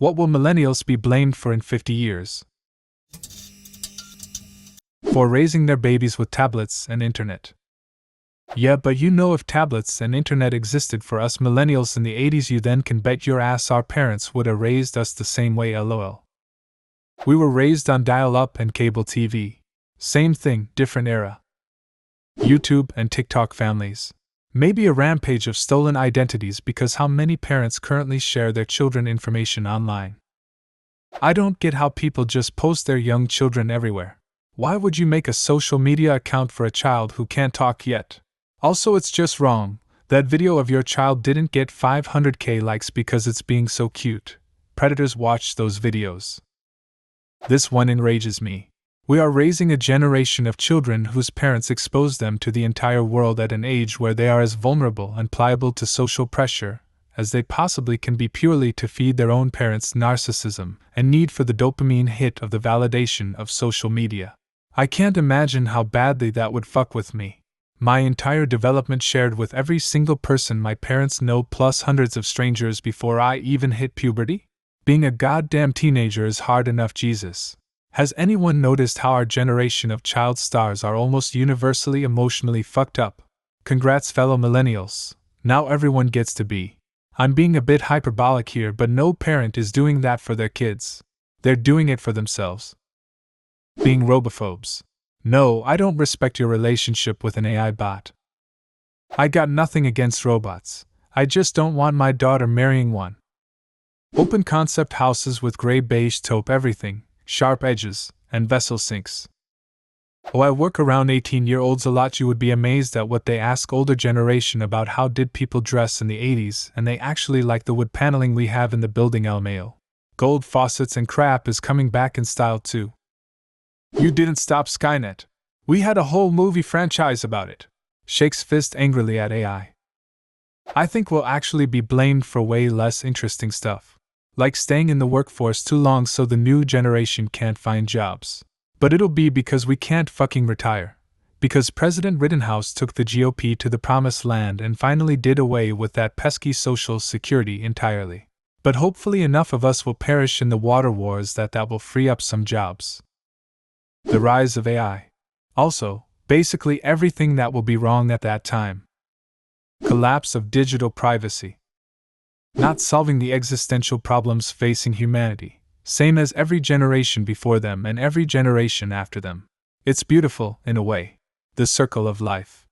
What will millennials be blamed for in 50 years? For raising their babies with tablets and internet. Yeah, but if tablets and internet existed for us millennials in the 80s, you then can bet your ass our parents would have raised us the same way, lol. We were raised on dial-up and cable TV. Same thing, different era. YouTube and TikTok families. Maybe a rampage of stolen identities, because how many parents currently share their children information online? I don't get how people just post their young children everywhere. Why would you make a social media account for a child who can't talk yet? Also, it's just wrong. That video of your child didn't get 500k likes because it's being so cute. Predators watch those videos. This one enrages me. We are raising a generation of children whose parents expose them to the entire world at an age where they are as vulnerable and pliable to social pressure as they possibly can be, purely to feed their own parents' narcissism and need for the dopamine hit of the validation of social media. I can't imagine how badly that would fuck with me. My entire development shared with every single person my parents know, plus hundreds of strangers before I even hit puberty? Being a goddamn teenager is hard enough, Jesus. Has anyone noticed how our generation of child stars are almost universally emotionally fucked up? Congrats, fellow millennials. Now everyone gets to be. I'm being a bit hyperbolic here, but no parent is doing that for their kids. They're doing it for themselves. Being robophobes. No, I don't respect your relationship with an AI bot. I got nothing against robots. I just don't want my daughter marrying one. Open concept houses with gray beige taupe everything, sharp edges, and vessel sinks. Oh, I work around 18-year-olds a lot. You would be amazed at what they ask older generation about how did people dress in the 80s, and they actually like the wood paneling we have in the building. LMAO. Gold faucets and crap is coming back in style too. You didn't stop Skynet. We had a whole movie franchise about it. Shakes fist angrily at AI. I think we'll actually be blamed for way less interesting stuff. Like staying in the workforce too long so the new generation can't find jobs. But it'll be because we can't fucking retire. Because President Rittenhouse took the GOP to the promised land and finally did away with that pesky Social Security entirely. But hopefully enough of us will perish in the water wars that will free up some jobs. The rise of AI. Also, basically everything that will be wrong at that time. Collapse of digital privacy. Not solving the existential problems facing humanity, same as every generation before them and every generation after them. It's beautiful, in a way. The circle of life.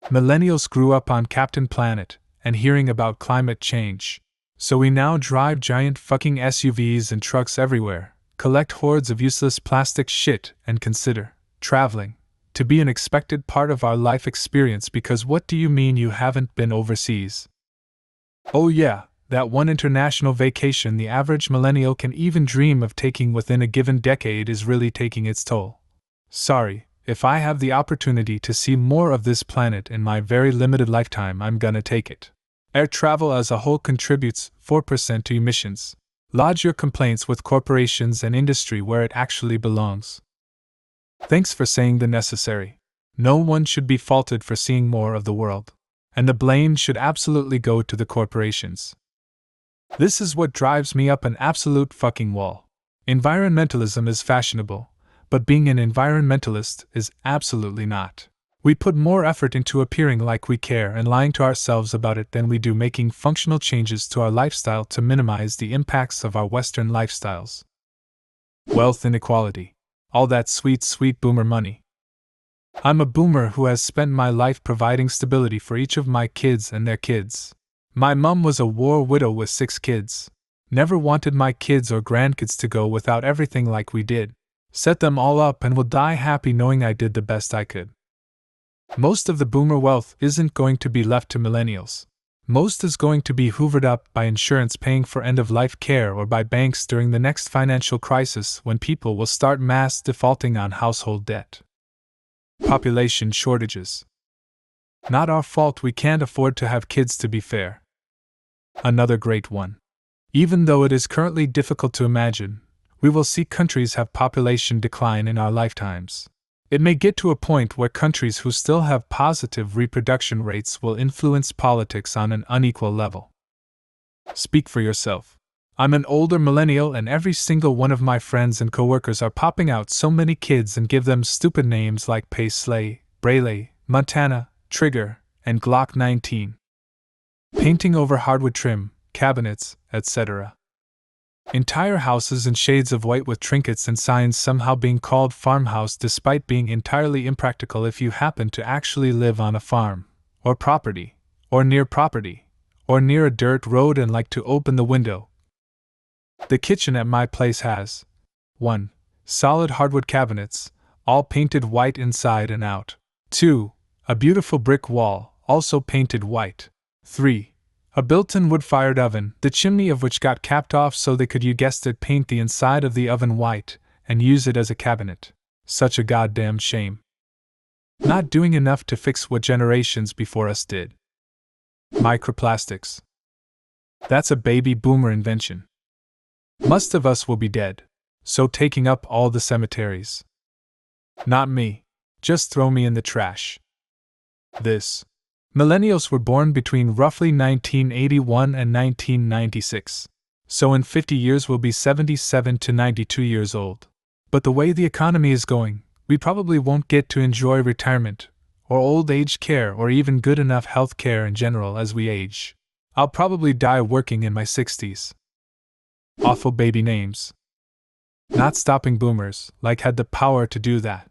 Millennials grew up on Captain Planet and hearing about climate change. So we now drive giant fucking SUVs and trucks everywhere, collect hordes of useless plastic shit, and consider traveling to be an expected part of our life experience, because what do you mean you haven't been overseas? Oh yeah, that one international vacation the average millennial can even dream of taking within a given decade is really taking its toll. Sorry, if I have the opportunity to see more of this planet in my very limited lifetime, I'm gonna take it. Air travel as a whole contributes 4% to emissions. Lodge your complaints with corporations and industry where it actually belongs. Thanks for saying the necessary. No one should be faulted for seeing more of the world. And the blame should absolutely go to the corporations. This is what drives me up an absolute fucking wall. Environmentalism is fashionable, but being an environmentalist is absolutely not. We put more effort into appearing like we care and lying to ourselves about it than we do making functional changes to our lifestyle to minimize the impacts of our Western lifestyles. Wealth inequality. All that sweet, sweet boomer money. I'm a boomer who has spent my life providing stability for each of my kids and their kids. My mum was a war widow with 6 kids. Never wanted my kids or grandkids to go without everything like we did. Set them all up and will die happy knowing I did the best I could. Most of the boomer wealth isn't going to be left to millennials. Most is going to be hoovered up by insurance paying for end-of-life care or by banks during the next financial crisis when people will start mass defaulting on household debt. Population shortages. Not our fault we can't afford to have kids, to be fair. Another great one. Even though it is currently difficult to imagine, we will see countries have population decline in our lifetimes. It may get to a point where countries who still have positive reproduction rates will influence politics on an unequal level. Speak for yourself. I'm an older millennial, and every single one of my friends and coworkers are popping out so many kids and give them stupid names like Paisley, Brayley, Montana, Trigger, and Glock 19. Painting over hardwood trim, cabinets, etc. Entire houses in shades of white with trinkets and signs somehow being called farmhouse despite being entirely impractical if you happen to actually live on a farm, or property, or near a dirt road and like to open the window. The kitchen at my place has 1. Solid hardwood cabinets, all painted white inside and out. 2. A beautiful brick wall, also painted white. 3. A built-in wood-fired oven, the chimney of which got capped off so they could, you guessed it, paint the inside of the oven white and use it as a cabinet. Such a goddamn shame. Not doing enough to fix what generations before us did. Microplastics. That's a baby boomer invention. Most of us will be dead, so taking up all the cemeteries. Not me. Just throw me in the trash. This. Millennials were born between roughly 1981 and 1996. So in 50 years we'll be 77 to 92 years old. But the way the economy is going, we probably won't get to enjoy retirement, or old age care, or even good enough health care in general as we age. I'll probably die working in my 60s. Awful baby names. Not stopping boomers, like, had the power to do that.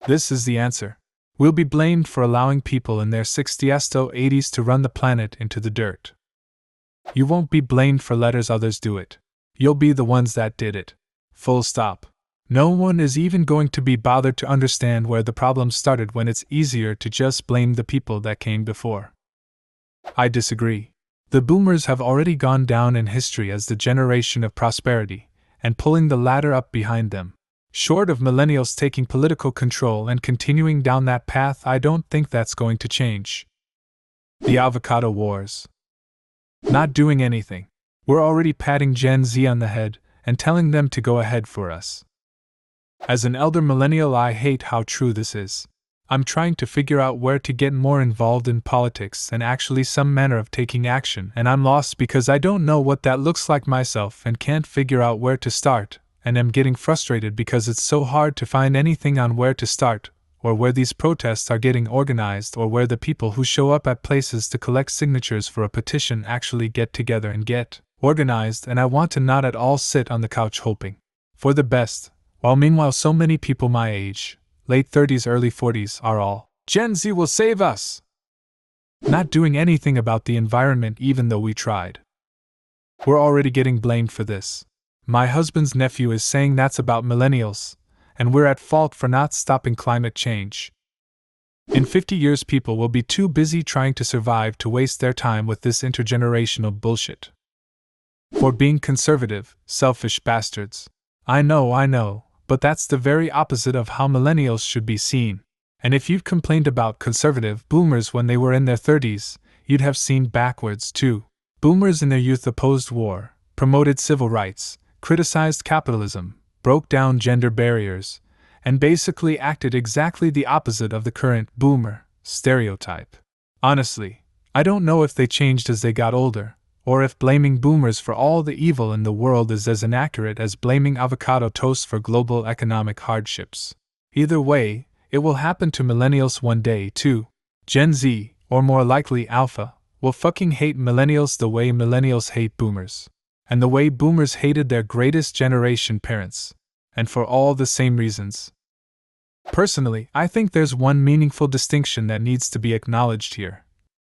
This is the answer. We'll be blamed for allowing people in their 60s to 80s to run the planet into the dirt. You won't be blamed for letters others do it. You'll be the ones that did it. Full stop. No one is even going to be bothered to understand where the problem started when it's easier to just blame the people that came before. I disagree. The boomers have already gone down in history as the generation of prosperity, and pulling the ladder up behind them. Short of millennials taking political control and continuing down that path, I don't think that's going to change. The avocado wars. Not doing anything. We're already patting Gen Z on the head and telling them to go ahead for us. As an elder millennial, I hate how true this is. I'm trying to figure out where to get more involved in politics and actually some manner of taking action, and I'm lost because I don't know what that looks like myself and can't figure out where to start, and am getting frustrated because it's so hard to find anything on where to start, or where these protests are getting organized, or where the people who show up at places to collect signatures for a petition actually get together and get organized, and I want to not at all sit on the couch hoping for the best, while meanwhile so many people my age, late 30s, early 40s, are all, Gen Z will save us! Not doing anything about the environment even though we tried. We're already getting blamed for this. My husband's nephew is saying that's about millennials, and we're at fault for not stopping climate change. In 50 years people will be too busy trying to survive to waste their time with this intergenerational bullshit. For being conservative, selfish bastards. I know, but that's the very opposite of how millennials should be seen. And if you've complained about conservative boomers when they were in their 30s, you'd have seen backwards too. Boomers in their youth opposed war, promoted civil rights, criticized capitalism, broke down gender barriers, and basically acted exactly the opposite of the current boomer stereotype. Honestly, I don't know if they changed as they got older, or if blaming boomers for all the evil in the world is as inaccurate as blaming avocado toast for global economic hardships. Either way, it will happen to millennials one day too. Gen Z, or more likely Alpha, will fucking hate millennials the way millennials hate boomers. And the way boomers hated their greatest generation parents. And for all the same reasons. Personally, I think there's one meaningful distinction that needs to be acknowledged here.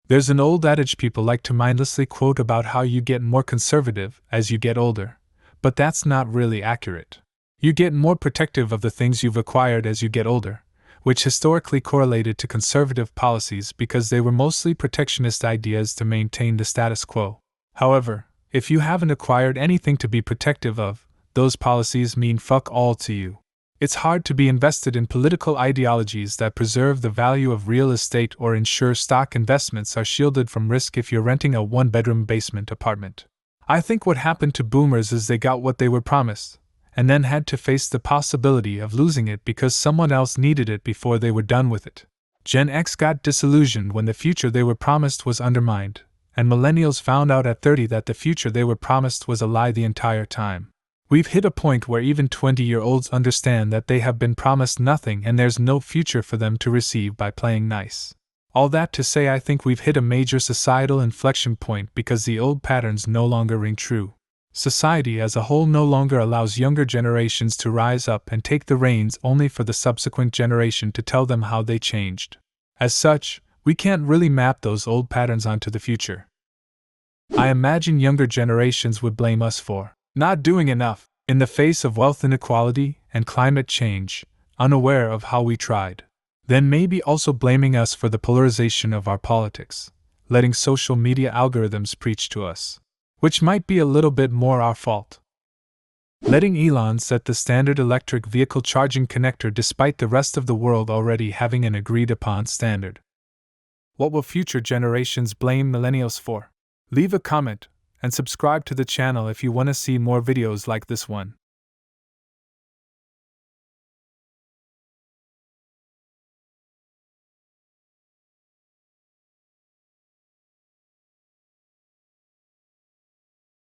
There's an old adage people like to mindlessly quote about how you get more conservative as you get older, but that's not really accurate. You get more protective of the things you've acquired as you get older, which historically correlated to conservative policies because they were mostly protectionist ideas to maintain the status quo. However, if you haven't acquired anything to be protective of, those policies mean fuck all to you. It's hard to be invested in political ideologies that preserve the value of real estate or ensure stock investments are shielded from risk if you're renting a one-bedroom basement apartment. I think what happened to boomers is they got what they were promised, and then had to face the possibility of losing it because someone else needed it before they were done with it. Gen X got disillusioned when the future they were promised was undermined, and millennials found out at 30 that the future they were promised was a lie the entire time. We've hit a point where even 20-year-olds understand that they have been promised nothing and there's no future for them to receive by playing nice. All that to say, I think we've hit a major societal inflection point because the old patterns no longer ring true. Society as a whole no longer allows younger generations to rise up and take the reins only for the subsequent generation to tell them how they changed. As such, we can't really map those old patterns onto the future. I imagine younger generations would blame us for not doing enough in the face of wealth inequality and climate change, unaware of how we tried. Then maybe also blaming us for the polarization of our politics, letting social media algorithms preach to us, which might be a little bit more our fault. Letting Elon set the standard electric vehicle charging connector despite the rest of the world already having an agreed upon standard. What will future generations blame millennials for? Leave a comment and subscribe to the channel if you want to see more videos like this one.